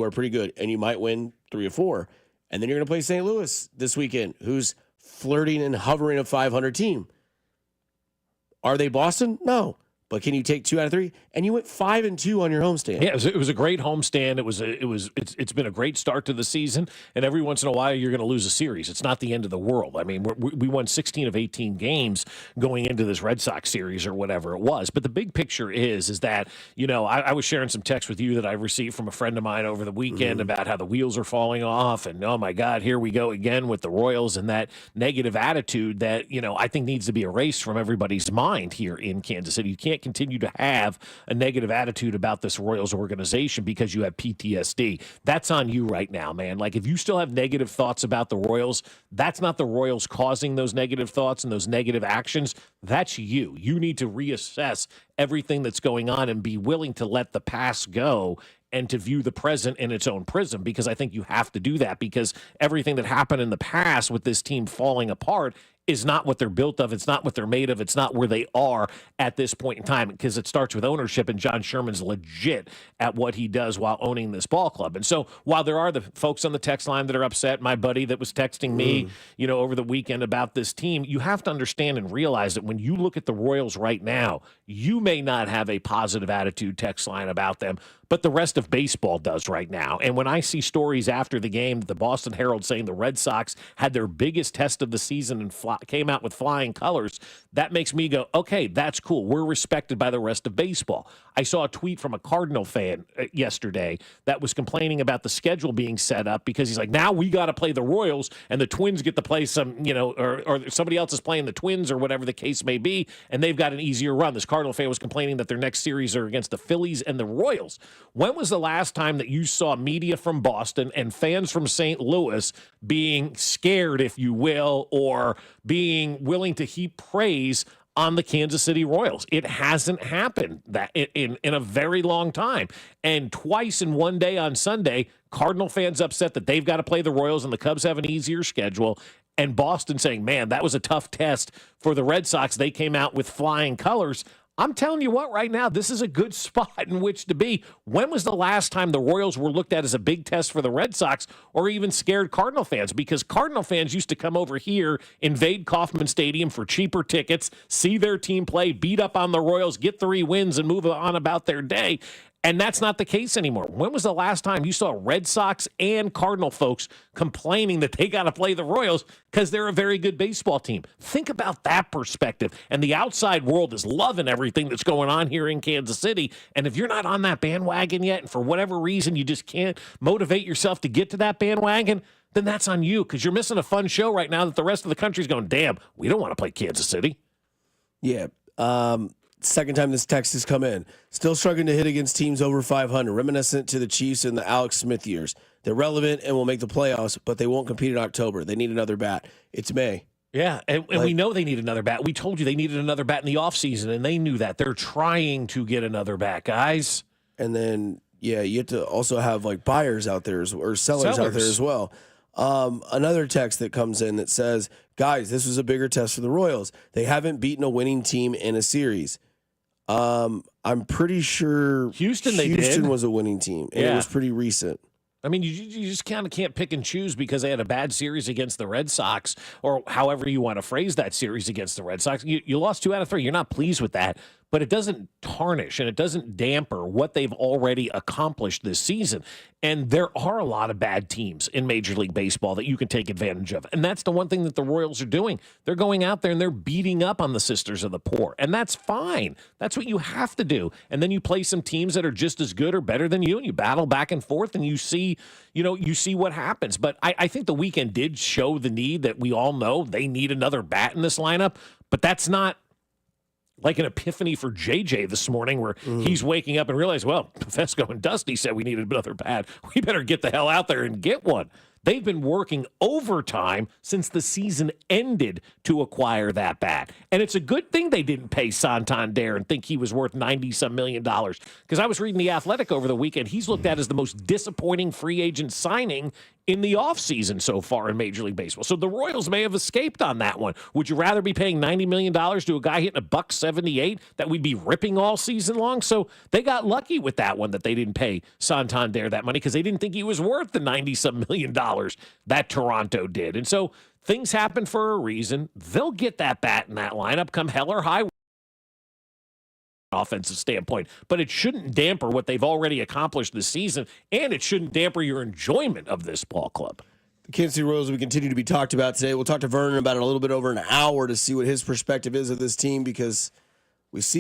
are pretty good, and you might win 3 or 4. And then you're going to play St. Louis this weekend, who's flirting and hovering a 500 team. Are they Boston? No. But can you take 2 out of 3? And you went 5-2 on your homestand. Yeah, it was a great homestand. It's been a great start to the season. And every once in a while, you're going to lose a series. It's not the end of the world. I mean, we won 16 of 18 games going into this Red Sox series or whatever it was. But the big picture is that, you know, I was sharing some text with you that I received from a friend of mine over the weekend about how the wheels are falling off, and oh my God, here we go again with the Royals, and that negative attitude that, you know, I think needs to be erased from everybody's mind here in Kansas City. You can't continue to have a negative attitude about this Royals organization because you have PTSD. That's on you right now, man. Like, if you still have negative thoughts about the Royals, that's not the Royals causing those negative thoughts and those negative actions. That's you. You need to reassess everything that's going on and be willing to let the past go and to view the present in its own prism, because I think you have to do that, because everything that happened in the past with this team falling apart is not what they're built of. It's not what they're made of. It's not where they are at this point in time, because it starts with ownership, and John Sherman's legit at what he does while owning this ball club. And so while there are the folks on the text line that are upset, my buddy that was texting me, you know, over the weekend about this team, you have to understand and realize that when you look at the Royals right now, you may not have a positive attitude text line about them, but the rest of baseball does right now. And when I see stories after the game, the Boston Herald saying the Red Sox had their biggest test of the season and came out with flying colors, that makes me go, okay, that's cool. We're respected by the rest of baseball. I saw a tweet from a Cardinal fan yesterday that was complaining about the schedule being set up, because he's like, now we got to play the Royals and the Twins get to play some, you know, or somebody else is playing the Twins or whatever the case may be, and they've got an easier run. This Cardinal fan was complaining that their next series are against the Phillies and the Royals. When was the last time that you saw media from Boston and fans from St. Louis being scared, if you will, or being willing to heap praise on the Kansas City Royals? It hasn't happened that in a very long time. And twice in one day on Sunday, Cardinal fans upset that they've got to play the Royals and the Cubs have an easier schedule, and Boston saying, man, that was a tough test for the Red Sox. They came out with flying colors. I'm telling you what, right now, this is a good spot in which to be. When was the last time the Royals were looked at as a big test for the Red Sox, or even scared Cardinal fans? Because Cardinal fans used to come over here, invade Kauffman Stadium for cheaper tickets, see their team play, beat up on the Royals, get 3 wins, and move on about their day. And that's not the case anymore. When was the last time you saw Red Sox and Cardinal folks complaining that they got to play the Royals because they're a very good baseball team? Think about that perspective. And the outside world is loving everything that's going on here in Kansas City. And if you're not on that bandwagon yet, and for whatever reason you just can't motivate yourself to get to that bandwagon, then that's on you, because you're missing a fun show right now that the rest of the country's going, damn, we don't want to play Kansas City. Yeah. Second time this text has come in. Still struggling to hit against teams over 500, reminiscent to the Chiefs in the Alex Smith years. They're relevant and will make the playoffs, but they won't compete in October. They need another bat. It's May. Yeah, and we know they need another bat. We told you they needed another bat in the offseason, and they knew that. They're trying to get another bat, guys. And then, yeah, you have to also have, like, buyers out there or sellers out there as well. Another text that comes in that says, guys, this was a bigger test for the Royals. They haven't beaten a winning team in a series. I'm pretty sure Houston was a winning team, and it was pretty recent. I mean, you just kind of can't pick and choose because they had a bad series against the Red Sox, or however you want to phrase that series against the Red Sox. You lost 2 out of 3. You're not pleased with that, but it doesn't tarnish and it doesn't damper what they've already accomplished this season. And there are a lot of bad teams in Major League Baseball that you can take advantage of. And that's the one thing that the Royals are doing. They're going out there and they're beating up on the Sisters of the Poor. And that's fine. That's what you have to do. And then you play some teams that are just as good or better than you, and you battle back and forth, and you see what happens. But I think the weekend did show the need that we all know they need another bat in this lineup. But that's not like an epiphany for JJ this morning where he's waking up and realized, well, Fesco and Dusty said we needed another bat. We better get the hell out there and get one. They've been working overtime since the season ended to acquire that bat. And it's a good thing they didn't pay Santander and think he was worth $90-some million. Because I was reading The Athletic over the weekend. He's looked at as the most disappointing free agent signing in the offseason so far in Major League Baseball. So the Royals may have escaped on that one. Would you rather be paying $90 million to a guy hitting a $178 that we'd be ripping all season long? So they got lucky with that one that they didn't pay Santander that money because they didn't think he was worth the $90-some million that Toronto did. And so things happen for a reason. They'll get that bat in that lineup come hell or high offensive standpoint, but it shouldn't damper what they've already accomplished this season, and it shouldn't damper your enjoyment of this ball club. The Kansas City Royals will continue to be talked about today. We'll talk to Vernon about it a little bit over an hour to see what his perspective is of this team, because we see